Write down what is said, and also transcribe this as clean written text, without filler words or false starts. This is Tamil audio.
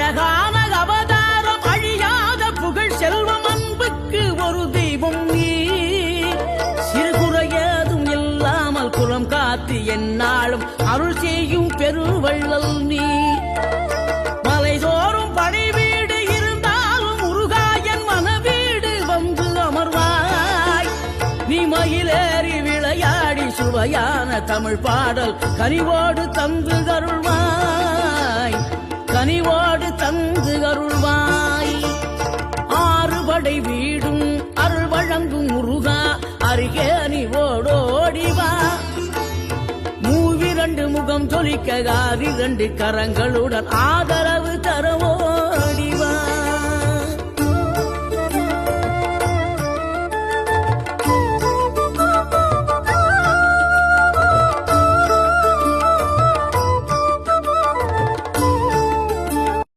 அழகான அவதாரம் அழியாத புகழ் செல்வம் அன்புக்கு ஒரு தெய்வம் நீ சிறுகுறையதும் இல்லாமல் குலம் காத்து எந்நாளும் அருள் செய்யும் பெருவள்ளல் நீ மலைதோறும் படை வீடு இருந்தாலும் முருகாயன் மனவீடு வந்து அமர்வாய் நீ மயிலேறி விளையாடி சுவையான தமிழ் பாடல் கனிவோடு தந்து அருள்வாய் கனிவோடு தந்து அருள்வாய் ஆறுபடை வீடும் அருள் வழங்கும் முருகா அருகே நீ ஓடோடிவா மூவிரண்டு முகம் தொலிக்க 2 கரங்களுடன் ஆதரவு தர